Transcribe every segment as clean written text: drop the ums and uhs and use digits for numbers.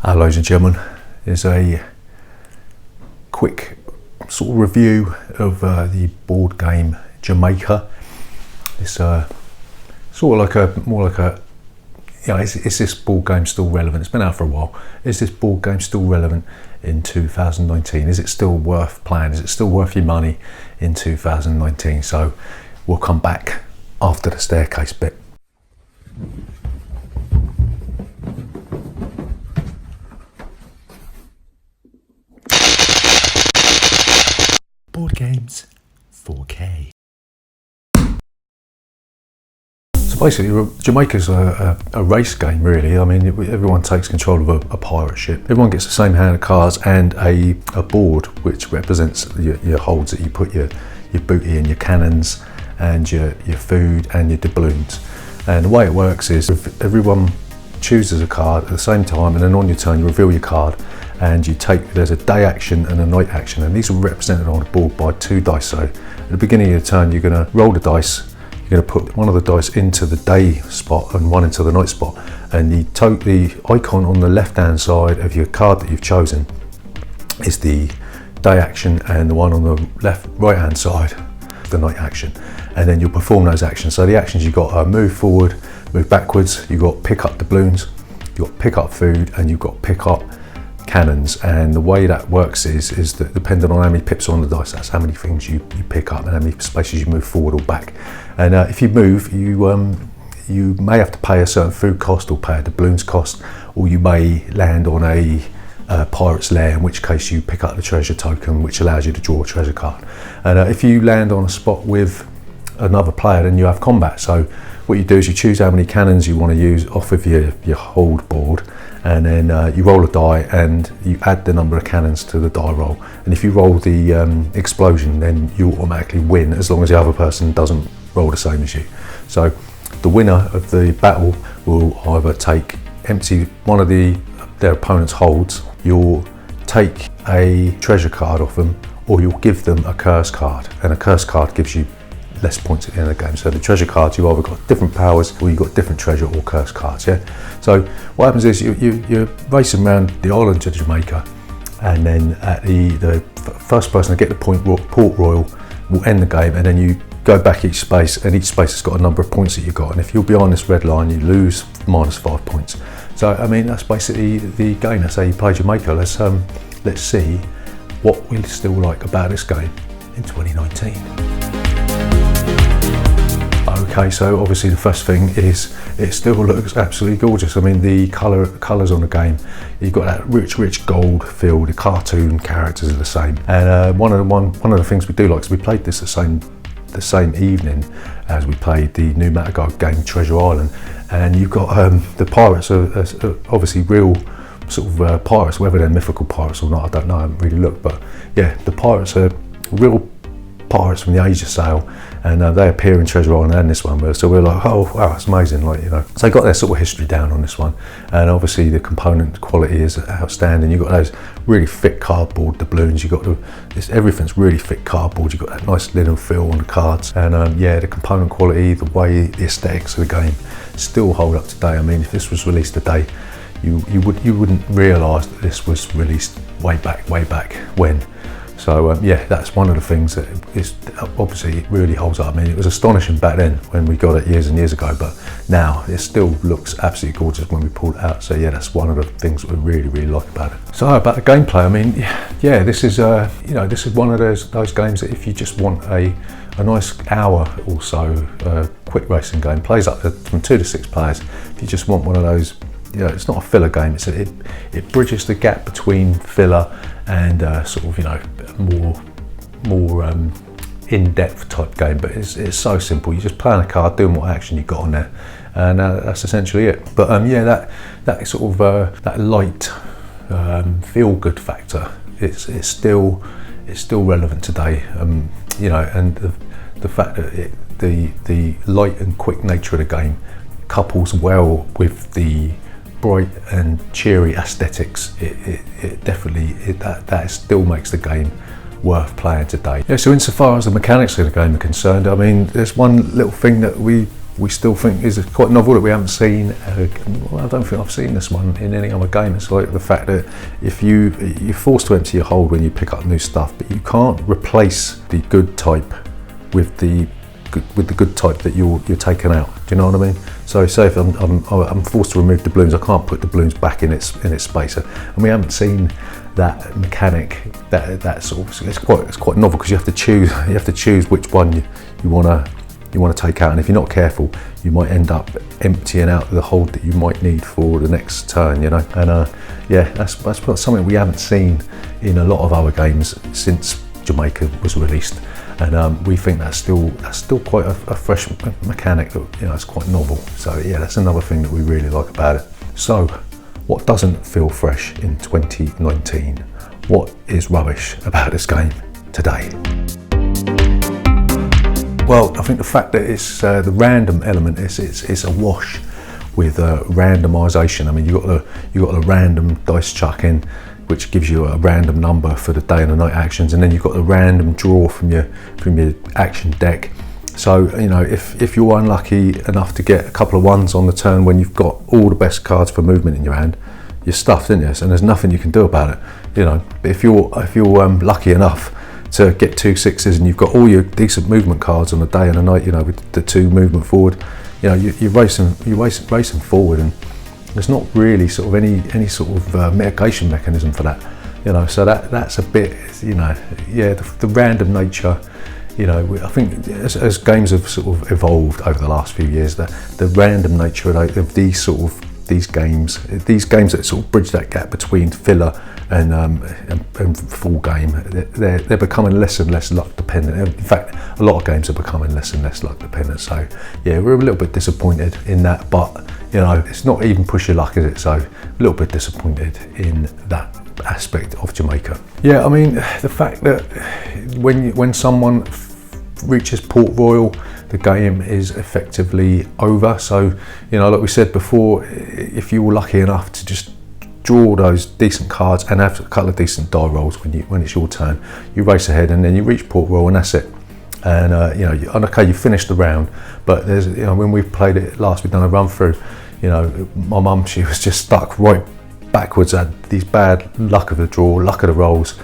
Ladies and gentlemen, there's a quick sort of review of the board game Jamaica. It's sort of more like a, is this board game still relevant? It's been out for a while. Is this board game still relevant in 2019? Is it still worth playing? Is it still worth your money in 2019? So we'll come back after the staircase bit. Board games 4K. So basically, Jamaica's a race game, really. I mean, everyone takes control of a pirate ship. Everyone gets the same hand of cards and a board which represents your holds that you put your booty and your cannons and your food and your doubloons. And the way it works is if everyone chooses a card at the same time, and then on your turn you reveal your card, and there's a day action and a night action, and these are represented on the board by 2 dice. So at the beginning of the turn you're going to roll the dice, you're going to put one of the dice into the day spot and one into the night spot, and the icon on the left hand side of your card that you've chosen is the day action, and the one on the right hand side the night action, and then you'll perform those actions. So the actions you've got are move forward, move backwards, you've got pick up doubloons, you've got pick up food, and you've got pick up cannons. And the way that works is that depending on how many pips are on the dice, that's how many things you pick up and how many spaces you move forward or back. And if you move, you may have to pay a certain food cost or pay a doubloons cost, or you may land on a pirate's lair, in which case you pick up the treasure token, which allows you to draw a treasure card. And if you land on a spot with another player, then you have combat. So what you do is you choose how many cannons you want to use off of your hold board, and then you roll a die and you add the number of cannons to the die roll. And if you roll the explosion, then you automatically win, as long as the other person doesn't roll the same as you. So the winner of the battle will either empty one of their opponent's holds, you'll take a treasure card off them, or you'll give them a curse card, and a curse card gives you less points at the end of the game. So the treasure cards, you've either got different powers or you've got different treasure or curse cards. Yeah. So what happens is you're racing around the island of Jamaica, and then at the first person to get the port royal will end the game, and then you go back each space, and each space has got a number of points that you've got, and if you're behind this red line you lose -5 points. So I mean, that's basically the game. That's how you play Jamaica. Let's see what we still like about this game in 2019. Okay, so obviously the first thing is it still looks absolutely gorgeous. I mean, the colours on the game, you've got that rich gold feel. The cartoon characters are the same, and one of the things we do like is we played this the same evening as we played the new Matago game Treasure Island, and you've got the pirates are obviously real sort of pirates, whether they're mythical pirates or not, I don't know, I haven't really looked, but yeah, the pirates are real pirates from the Asia Sail, and they appear in Treasure Island and this one. So we're like, oh wow, it's amazing, like, you know. So they got their sort of history down on this one, and obviously the component quality is outstanding. You've got those really thick cardboard doubloons. Everything's really thick cardboard. You've got that nice linen feel on the cards, and yeah, the component quality, the way the aesthetics of the game still hold up today. I mean, if this was released today, you wouldn't realise that this was released way back when. So yeah, that's one of the things that is obviously it really holds up. I mean, it was astonishing back then when we got it years and years ago, but now it still looks absolutely gorgeous when we pulled it out. So yeah, that's one of the things that we really like about it. So about the gameplay, I mean, yeah, this is this is one of those games that if you just want a nice hour or so quick racing game, plays up from 2 to 6 players. If you just want one of those, it's not a filler game. It bridges the gap between filler and sort of more in-depth type game, but it's so simple. You just play on a card, doing what action you got on there, and that's essentially it. But yeah, that sort of that light feel-good factor, it's still relevant today. And the fact that the light and quick nature of the game couples well with the bright and cheery aesthetics. It definitely that still makes the game worth playing today. Yeah, so insofar as the mechanics of the game are concerned, I mean, there's one little thing that we we still think is quite novel that we haven't seen. Well, I don't think I've seen this one in any other game. It's like the fact that if you're forced to empty your hold when you pick up new stuff, but you can't replace the good type with the good type that you're taking out. Do you know what I mean? So say if I'm forced to remove the balloons, I can't put the balloons back in its space, and we haven't seen that mechanic. That sort of, it's quite novel, because you have to choose which one you want to take out, and if you're not careful, you might end up emptying out the hold that you might need for the next turn, you know. And yeah, that's something we haven't seen in a lot of other games since Jamaica was released, and we think that's still quite a fresh mechanic that, you know, it's quite novel. So yeah, that's another thing that we really like about it. So what doesn't feel fresh in 2019? What is rubbish about this game today? Well, I think the fact that it's the random element it's a wash with randomisation. I mean, you got the random dice chucking, which gives you a random number for the day and the night actions, and then you've got the random draw from your action deck. So, you know, if you're unlucky enough to get a couple of ones on the turn when you've got all the best cards for movement in your hand, you're stuffed, aren't you? And there's nothing you can do about it, you know. But if you're lucky enough to get 2 6s and you've got all your decent movement cards on the day and the night, you know, with the 2 movement forward, you know, you're racing forward, and there's not really sort of any sort of mitigation mechanism for that, you know. So that's a bit, you know, yeah, the random nature. You know, I think as games have sort of evolved over the last few years, the random nature of these games that sort of bridge that gap between filler and full game, they're becoming less and less luck dependent. In fact, a lot of games are becoming less and less luck dependent. So yeah, we're a little bit disappointed in that, but you know, it's not even push your luck, is it? So a little bit disappointed in that aspect of Jamaica. Yeah, I mean, the fact that when someone reaches Port Royal, the game is effectively over. So, you know, like we said before, if you were lucky enough to just draw those decent cards and have a couple of decent die rolls when it's your turn, you race ahead and then you reach Port Royal and that's it. And you know, okay, you finished the round, but there's, you know, when we played it last, we've done a run through, you know, my mum, she was just stuck right backwards at these bad luck of the draw, luck of the rolls,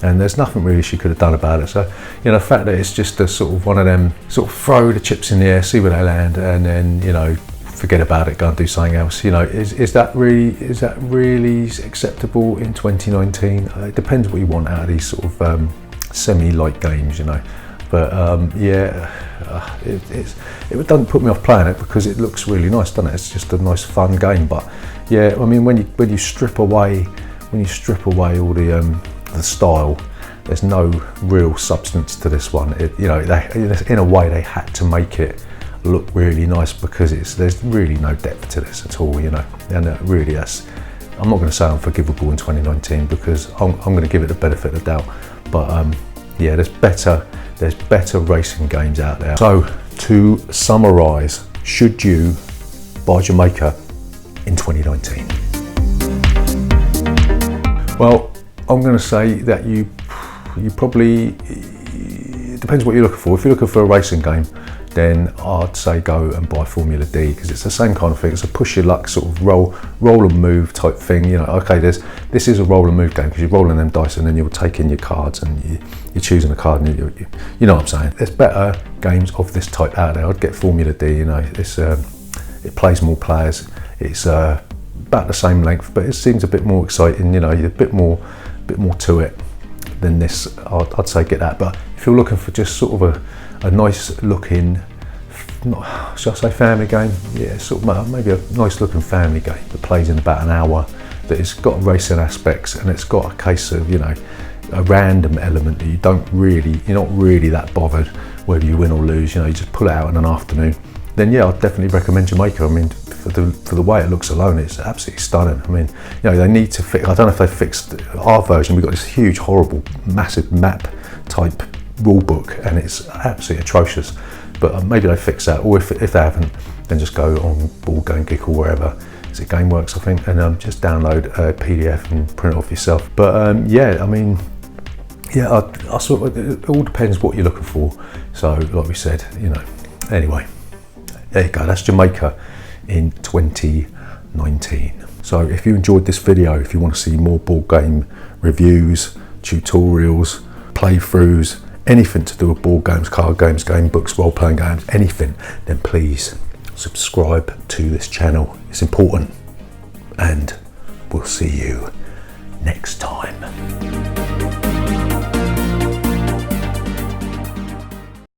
and there's nothing really she could have done about it. So, you know, the fact that it's just a sort of one of them, sort of throw the chips in the air, see where they land, and then, you know, forget about it, go and do something else. You know, is that really acceptable in 2019? It depends what you want out of these sort of semi-light games, you know. But yeah, it doesn't put me off playing it because it looks really nice, doesn't it? It's just a nice, fun game. But yeah, I mean, when you strip away all the style, there's no real substance to this one. You know, in a way, they had to make it look really nice because there's really no depth to this at all, you know. And really, I'm not going to say unforgivable in 2019 because I'm going to give it the benefit of the doubt. But yeah, there's better racing games out there. So to summarise, should you buy Jamaica in 2019? Well, I'm going to say that you probably, it depends what you're looking for. If you're looking for a racing game, then I'd say go and buy Formula D because it's the same kind of thing. It's a push your luck sort of roll and move type thing. You know, okay, this is a roll and move game because you're rolling them dice and then you're taking your cards and you're choosing a card and you know what I'm saying. There's better games of this type out there. I'd get Formula D. You know, it plays more players. It's about the same length, but it seems a bit more exciting. You know, a bit more to it than this. I'd say get that. But if you're looking for just sort of a nice looking, should I say family game? Yeah, sort of maybe a nice looking family game that plays in about an hour, that it's got racing aspects and it's got a case of, you know, a random element that you're not really that bothered whether you win or lose. You know, you just pull it out in an afternoon. Then yeah, I'd definitely recommend Jamaica. I mean, for the way it looks alone, it's absolutely stunning. I mean, you know, they need to fix. I don't know if they fixed our version. We've got this huge, horrible, massive map type rule book, and it's absolutely atrocious. But maybe they fix that, or if they haven't, then just go on Board Game Geek or wherever. Is it GameWorks, I think, and just download a PDF and print it off yourself. But yeah, I mean, yeah, I sort of, it all depends what you're looking for. So, like we said, you know. Anyway, There you go, that's Jamaica in 2019. So if you enjoyed this video, if you want to see more board game reviews, tutorials, playthroughs, anything to do with board games, card games, game books, role-playing games, anything, then please subscribe to this channel. It's important, and we'll see you